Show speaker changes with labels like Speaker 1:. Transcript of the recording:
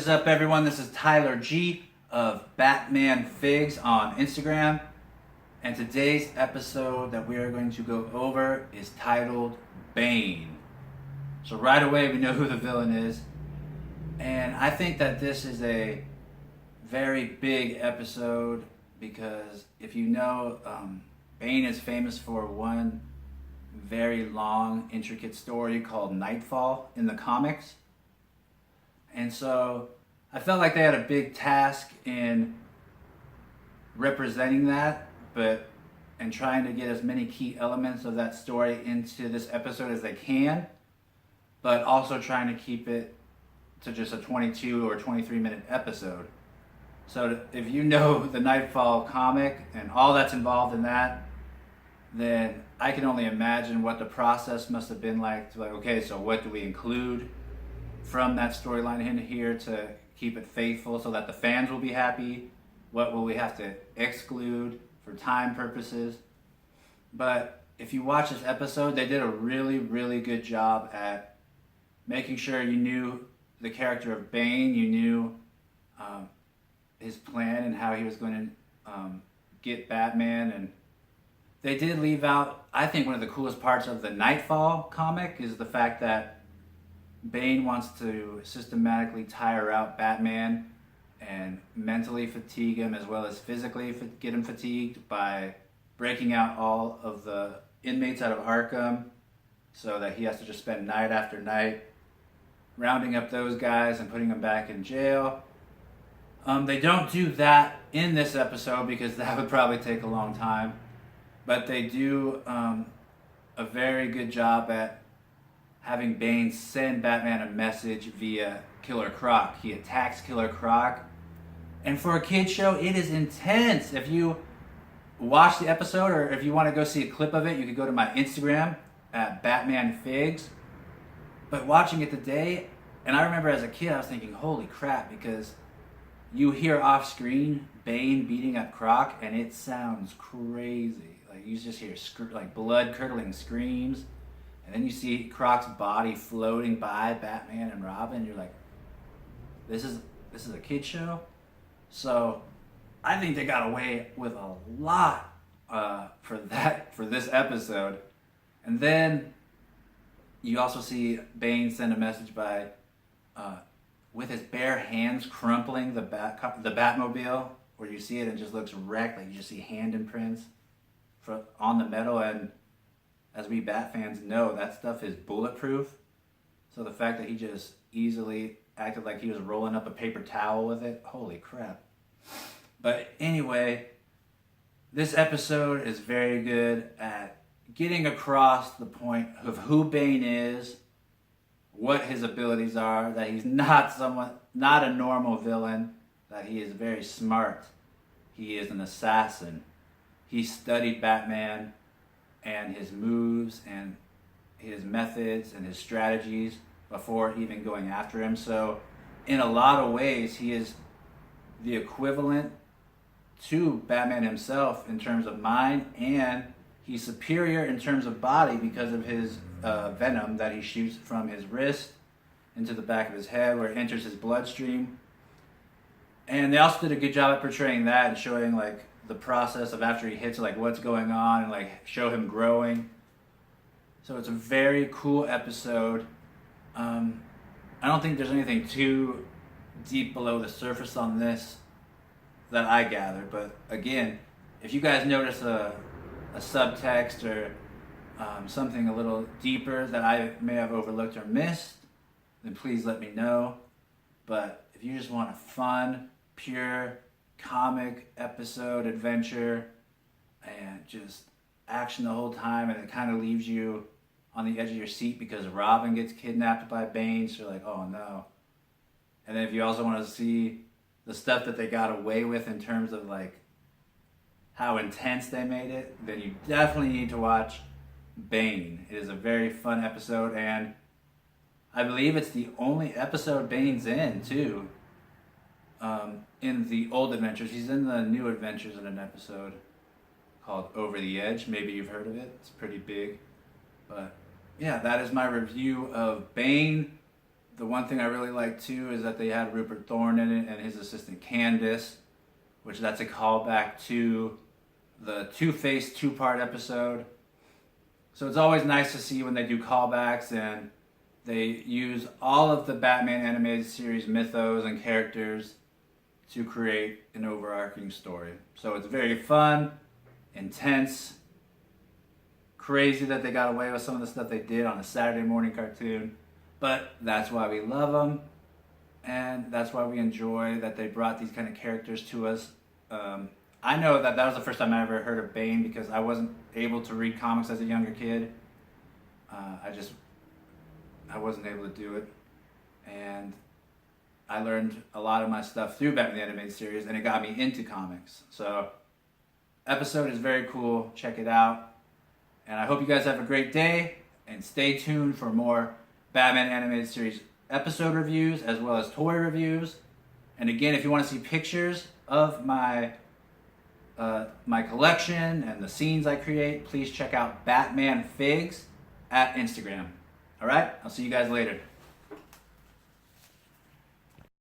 Speaker 1: What is up, everyone? This is Tyler G of Batman Figs on Instagram, and today's episode that we are going to go over is titled Bane. So right away we know who the villain is, and I think that this is a very big episode because if you know, Bane is famous for one very long, intricate story called Nightfall in the comics. And so I felt like they had a big task in representing that, and trying to get as many key elements of that story into this episode as they can, but also trying to keep it to just a 22 or 23 minute episode. So if you know the Nightfall comic and all that's involved in that, then I can only imagine what the process must have been like okay, so what do we include from that storyline in here to keep it faithful so that the fans will be happy? What will we have to exclude for time purposes? But if you watch this episode, they did a really, really good job at making sure you knew the character of Bane, you knew his plan and how he was going to get Batman. And they did leave out, I think one of the coolest parts of the Nightfall comic is the fact that Bane wants to systematically tire out Batman and mentally fatigue him as well as physically get him fatigued by breaking out all of the inmates out of Arkham so that he has to just spend night after night rounding up those guys and putting them back in jail. They don't do that in this episode because that would probably take a long time, but they do a very good job at having Bane send Batman a message via Killer Croc. He attacks Killer Croc, and for a kid's show, it is intense. If you watch the episode, or if you want to go see a clip of it, you could go to my Instagram at Batman Figs. But watching it today, and I remember as a kid, I was thinking, holy crap, because you hear off screen Bane beating up Croc, and it sounds crazy. Like you just hear like blood curdling screams. And then you see Croc's body floating by Batman and Robin. You're like, this is a kid show? So I think they got away with a lot for this episode. And then you also see Bane send a message by with his bare hands crumpling the Batmobile, where you see it and it just looks wrecked. Like you just see hand imprints on the metal, and as we Bat fans know, that stuff is bulletproof. So the fact that he just easily acted like he was rolling up a paper towel with it, holy crap. But anyway, this episode is very good at getting across the point of who Bane is, what his abilities are, that he's not a normal villain, that he is very smart. He is an assassin. He studied Batman and his moves and his methods and his strategies before even going after him. So in a lot of ways, he is the equivalent to Batman himself in terms of mind, and he's superior in terms of body because of his venom that he shoots from his wrist into the back of his head where it enters his bloodstream. And they also did a good job at portraying that and showing like the process of after he hits, like what's going on, and like show him growing. So it's a very cool episode. I don't think there's anything too deep below the surface on this that I gather, but again, if you guys notice a subtext or something a little deeper that I may have overlooked or missed, then please let me know. But if you just want a fun, pure comic episode adventure and just action the whole time, and it kind of leaves you on the edge of your seat because Robin gets kidnapped by Bane, so you're like, oh no. And then if you also want to see the stuff that they got away with in terms of like how intense they made it, then you definitely need to watch Bane. It is a very fun episode, and I believe it's the only episode Bane's in too. In the old adventures. He's in the new adventures in an episode called Over the Edge. Maybe you've heard of it. It's pretty big. But yeah, that is my review of Bane. The one thing I really like too is that they had Rupert Thorne in it and his assistant Candace, which that's a callback to the Two-Face two-part episode. So it's always nice to see when they do callbacks and they use all of the Batman animated series mythos and characters to create an overarching story. So it's very fun, intense, crazy that they got away with some of the stuff they did on a Saturday morning cartoon. But that's why we love them, and that's why we enjoy that they brought these kind of characters to us. I know that was the first time I ever heard of Bane because I wasn't able to read comics as a younger kid. I wasn't able to do it, and I learned a lot of my stuff through Batman the Animated Series, and it got me into comics. So, episode is very cool. Check it out, and I hope you guys have a great day, and stay tuned for more Batman Animated Series episode reviews as well as toy reviews. And again, if you want to see pictures of my collection and the scenes I create, please check out Batman Figs at Instagram. All right, I'll see you guys later.